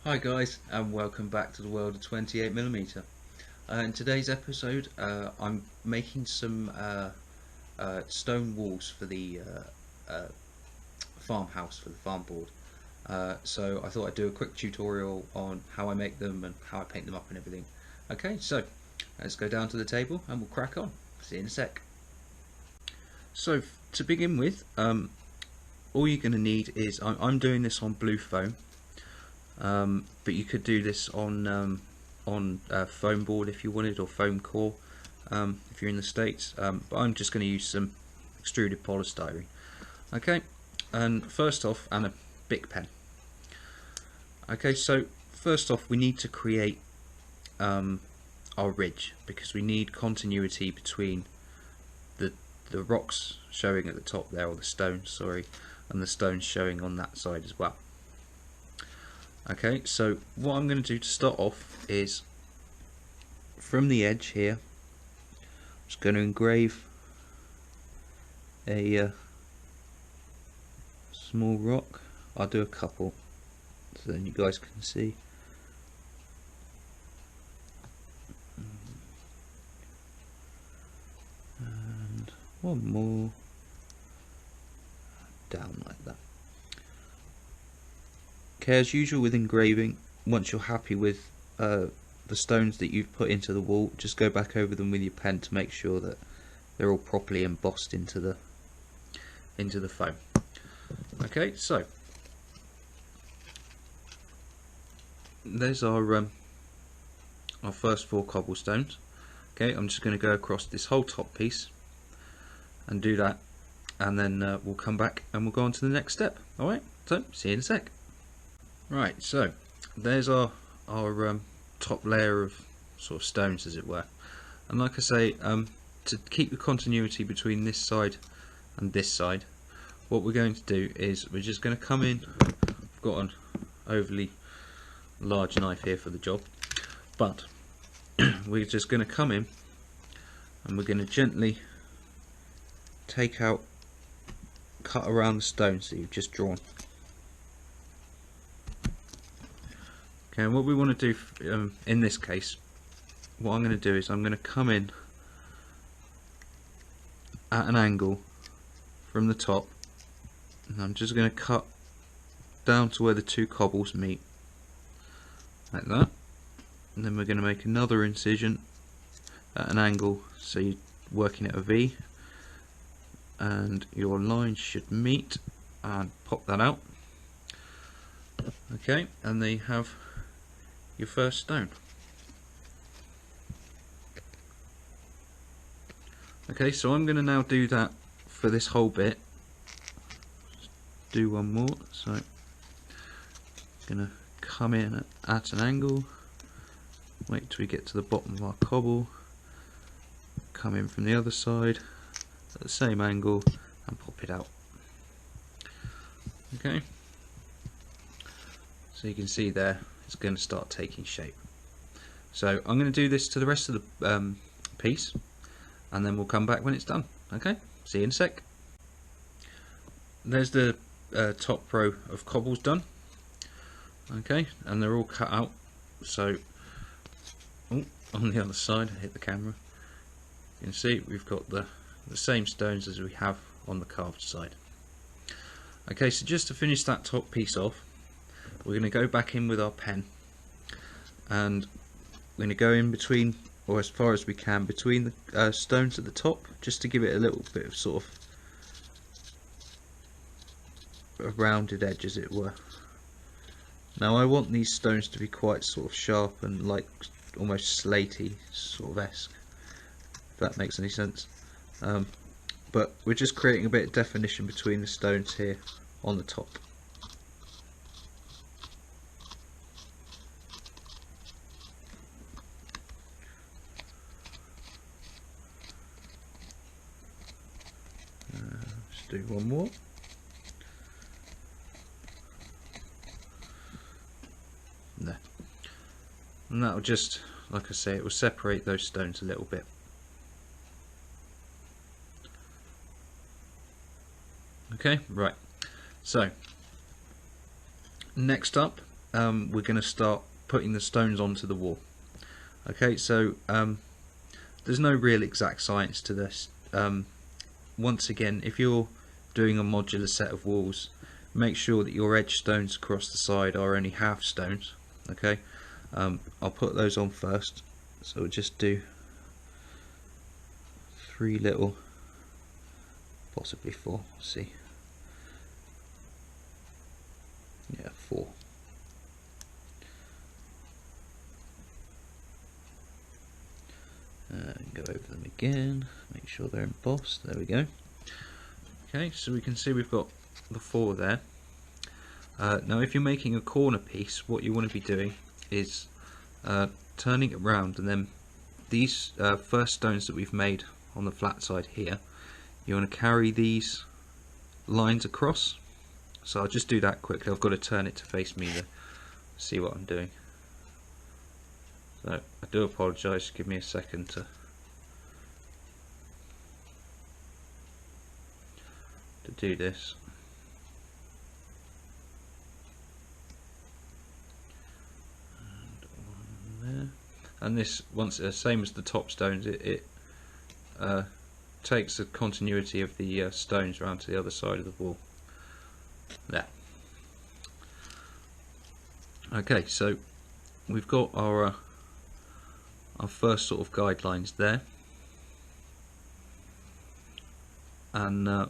Hi guys, and welcome back to the world of 28mm. In today's episode, I'm making some stone walls for the farmhouse, for the farm board. So I thought I'd do a quick tutorial on how I make them and how I paint them up and everything. Okay, so let's go down to the table and we'll crack on. See you in a sec. So to begin with, all you're going to need is, I'm doing this on blue foam. But you could do this on foam board if you wanted, or foam core if you're in the States. But I'm just going to use some extruded polystyrene. Okay, and first off, and a Bic pen. Okay, so first off, we need to create our ridge, because we need continuity between the rocks showing at the top there, or the stones, sorry, and the stones showing on that side as well. Okay, so what I'm going to do to start off is, from the edge here, I'm just going to engrave a small rock. I'll do a couple so then you guys can see. And one more down like that. Okay, as usual with engraving, once you're happy with the stones that you've put into the wall, just go back over them with your pen to make sure that they're all properly embossed into the foam. Okay, so there's our first 4 cobblestones. Okay, I'm just going to go across this whole top piece and do that, and then we'll come back and we'll go on to the next step. Alright, so see you in a sec. Right, so there's our top layer of sort of stones, as it were, and like I say, to keep the continuity between this side and this side, what we're going to do is we're just going to come in. I've got an overly large knife here for the job, but we're just going to come in and we're going to gently cut around the stones that you've just drawn. Okay, and what we want to do in this case, what I'm going to do is I'm going to come in at an angle from the top, and I'm just going to cut down to where the 2 cobbles meet, like that, and then we're going to make another incision at an angle, so you're working at a V, and your lines should meet, and pop that out. Okay, and there you have your first stone. Okay, so I'm going to now do that for this whole bit. Just do one more. So I'm going to come in at an angle, wait till we get to the bottom of our cobble, come in from the other side at the same angle and pop it out. Okay, so you can see there it's going to start taking shape. So I'm going to do this to the rest of the piece, and then we'll come back when it's done. Okay, see you in a sec. There's the top row of cobbles done. Okay, and they're all cut out. So on the other side, I hit the camera, you can see we've got the same stones as we have on the carved side. Okay, so just to finish that top piece off, we're going to go back in with our pen, and we're going to go in between, or as far as we can, between the stones at the top, just to give it a little bit of sort of a rounded edge, as it were. Now I want these stones to be quite sort of sharp and like almost slaty sort of esque, if that makes any sense. But we're just creating a bit of definition between the stones here on the top. Just do one more. There. And that will just, like I say, it will separate those stones a little bit. Okay, right. So next up, we're going to start putting the stones onto the wall. Okay, so there's no real exact science to this. Once again, if you're doing a modular set of walls, make sure that your edge stones across the side are only half stones. Okay, I'll put those on first, so we'll just do 3 little, possibly 4, see, yeah, 4. Go over them again, make sure they're embossed, there we go. Okay, so we can see we've got the 4 there. Now if you're making a corner piece, what you want to be doing is turning it round, and then these first stones that we've made on the flat side here, you want to carry these lines across. So I'll just do that quickly. I've got to turn it to face me to see what I'm doing. So I do apologise, give me a second to do this. And one there. And this, once same as the top stones, it takes the continuity of the stones around to the other side of the wall. There. Okay, so we've got our first sort of guidelines there, and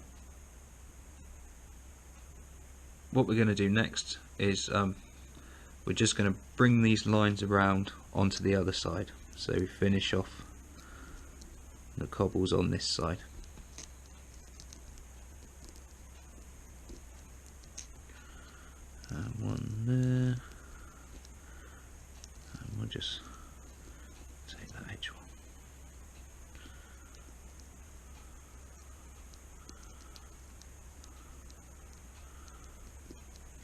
what we're going to do next is we're just going to bring these lines around onto the other side, so we finish off the cobbles on this side. And one there, and we'll just take that edge one.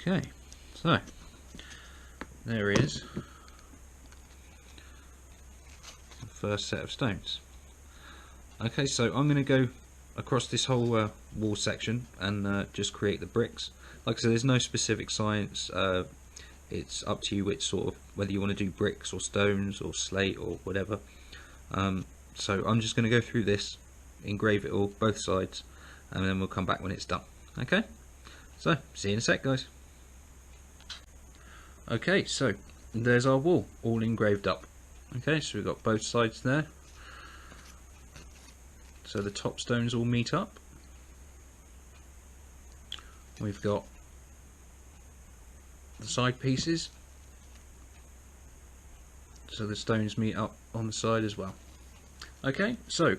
Okay, so there is the first set of stones. Okay, so I'm going to go across this whole wall section and just create the bricks. Like I said, there's no specific science. It's up to you which sort of, whether you want to do bricks or stones or slate or whatever. So I'm just going to go through this, engrave it all, both sides, and then we'll come back when it's done. Okay, so see you in a sec, guys. Okay, so there's our wall all engraved up. Okay, so we've got both sides there. So the top stones all meet up. We've got the side pieces, so the stones meet up on the side as well. Okay, so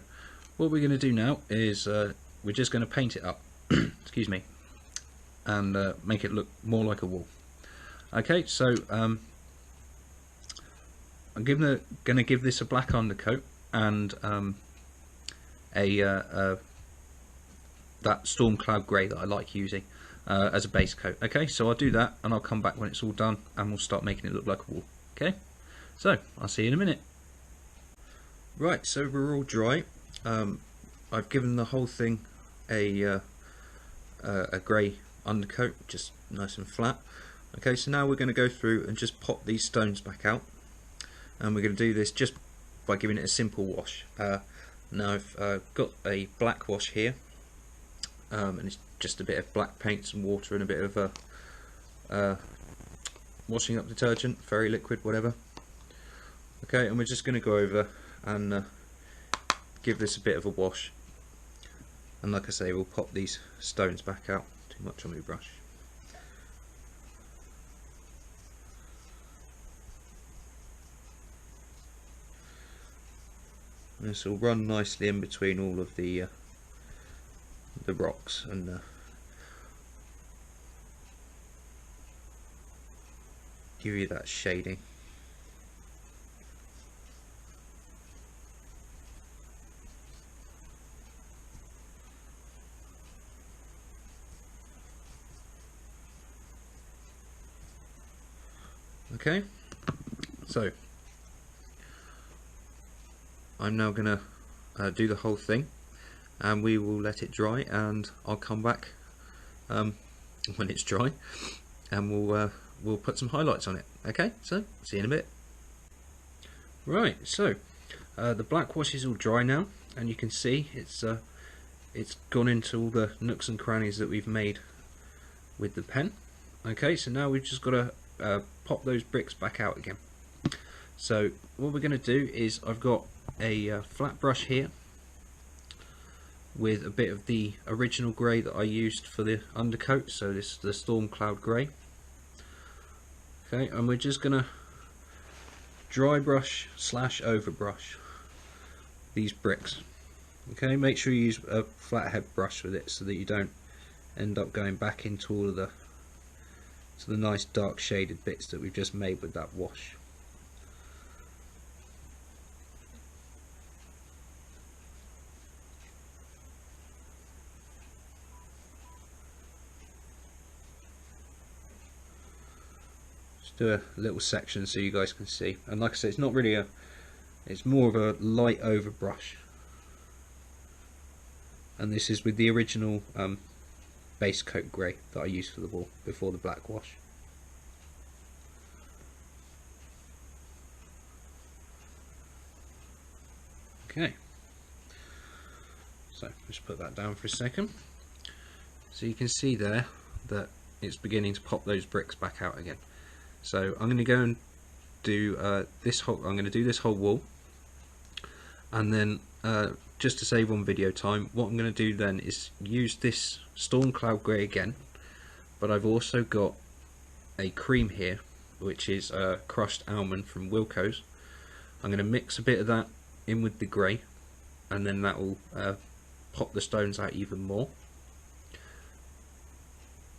what we're going to do now is we're just going to paint it up excuse me, and make it look more like a wall. Okay, so I'm going to give this a black undercoat and that storm cloud grey that I like using as a base coat. Okay, so I'll do that and I'll come back when it's all done and we'll start making it look like a wall. Okay, so I'll see you in a minute. Right, so we're all dry. I've given the whole thing a grey undercoat, just nice and flat. Okay, so now we're going to go through and just pop these stones back out, and we're going to do this just by giving it a simple wash. Now I've got a black wash here, and it's just a bit of black paint, some water and a bit of washing up detergent, fairy liquid, whatever. Okay, and we're just going to go over and give this a bit of a wash, and like I say, we'll pop these stones back out. Too much on my brush. This will run nicely in between all of the rocks and give you that shading. Okay, so I'm now going to do the whole thing, and we will let it dry, and I'll come back when it's dry, and we'll we'll put some highlights on it. Okay, so see you in a bit. Right, so the black wash is all dry now, and you can see it's gone into all the nooks and crannies that we've made with the pen. Okay, so now we've just got to pop those bricks back out again. So what we're going to do is, I've got a flat brush here with a bit of the original grey that I used for the undercoat, so this is the Storm Cloud Grey. Okay, and we're just going to dry brush / overbrush these bricks. Okay, make sure you use a flathead brush with it so that you don't end up going back into all of the nice dark shaded bits that we've just made with that wash. Just do a little section so you guys can see, and like I said, it's not really it's more of a light overbrush, and this is with the original base coat grey that I used for the wall before the black wash. Okay, so just put that down for a second. So you can see there that it's beginning to pop those bricks back out again. So I'm going to go and do this whole. I'm going to do this whole wall, and then just to save on video time, what I'm going to do then is use this Storm Cloud Grey again, but I've also got a cream here, which is crushed almond from Wilko's. I'm going to mix a bit of that in with the grey, and then that will pop the stones out even more.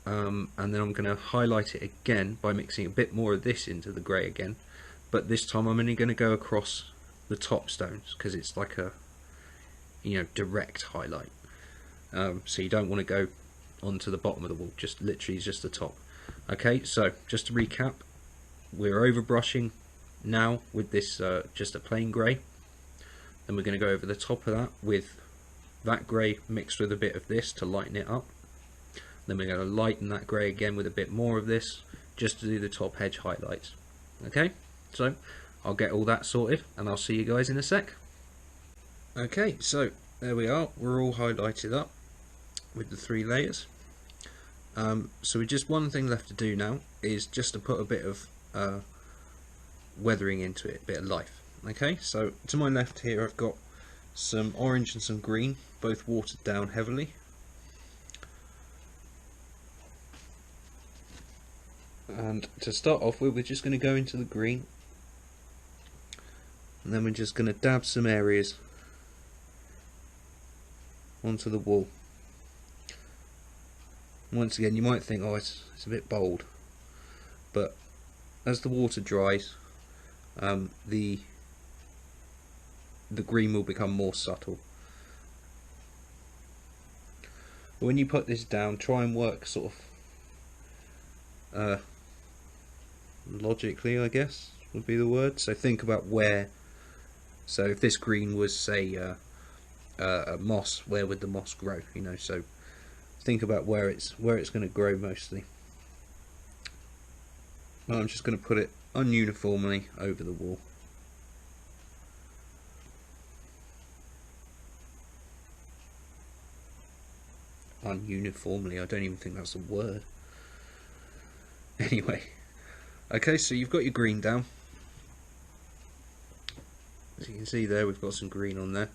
And then I'm going to highlight it again by mixing a bit more of this into the grey again, but this time I'm only going to go across the top stones because it's like a direct highlight. So you don't want to go onto the bottom of the wall, just literally just the top. Okay, so just to recap, we're overbrushing now with this just a plain grey. Then we're going to go over the top of that with that grey mixed with a bit of this to lighten it up. Then we're going to lighten that grey again with a bit more of this just to do the top edge highlights. Okay, so I'll get all that sorted and I'll see you guys in a sec. Okay, so there we are, we're all highlighted up with the 3 layers. So we just one thing left to do now is just to put a bit of weathering into it, a bit of life. Okay, so to my left here I've got some orange and some green, both watered down heavily. And to start off with, we're just going to go into the green, and then we're just going to dab some areas onto the wall. Once again, you might think, oh, it's a bit bold, but as the water dries, the green will become more subtle. But when you put this down, try and work sort of logically, I guess would be the word. So think about where. So if this green was, say, a moss, where would the moss grow? So think about where it's going to grow mostly. Well, I'm just going to put it ununiformly over the wall. Ununiformly, I don't even think that's a word. Anyway, okay, so you've got your green down. As you can see there, we've got some green on there.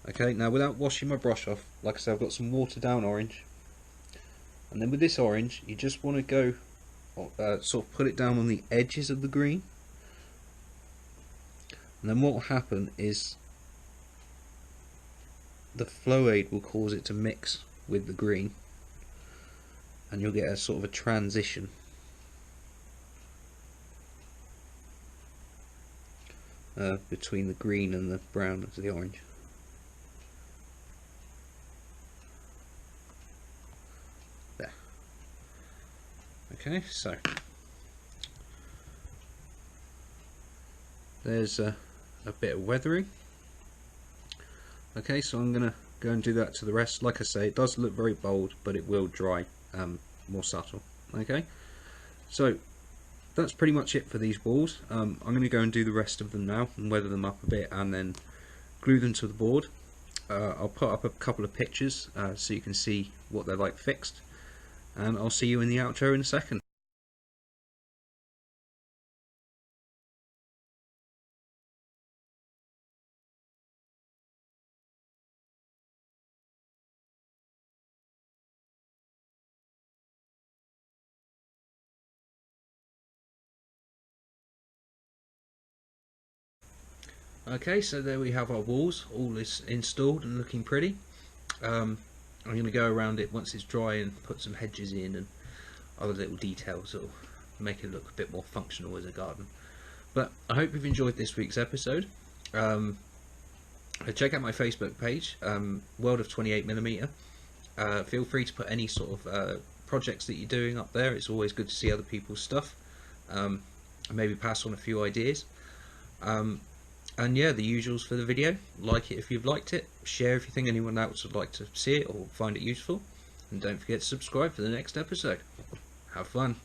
Okay, now without washing my brush off, like I said, I've got some watered down orange. And then with this orange, you just want to go sort of put it down on the edges of the green. And then what will happen is the flow aid will cause it to mix with the green, and you'll get a sort of a transition. Between the green and the brown of the orange. There. Okay, so there's a bit of weathering. Okay, so I'm going to go and do that to the rest. Like I say, it does look very bold, but it will dry more subtle. Okay, so that's pretty much it for these walls. I'm going to go and do the rest of them now and weather them up a bit and then glue them to the board. I'll put up a couple of pictures so you can see what they're like fixed, and I'll see you in the outro in a second. Okay, so there we have our walls, all is installed and looking pretty. I'm going to go around it once it's dry and put some hedges in and other little details that will make it look a bit more functional as a garden. But I hope you've enjoyed this week's episode. Check out my Facebook page, World of 28mm. Feel free to put any sort of projects that you're doing up there. It's always good to see other people's stuff. And maybe pass on a few ideas. And yeah, the usuals for the video. Like it if you've liked it, share if you think anyone else would like to see it or find it useful, and don't forget to subscribe for the next episode. Have fun.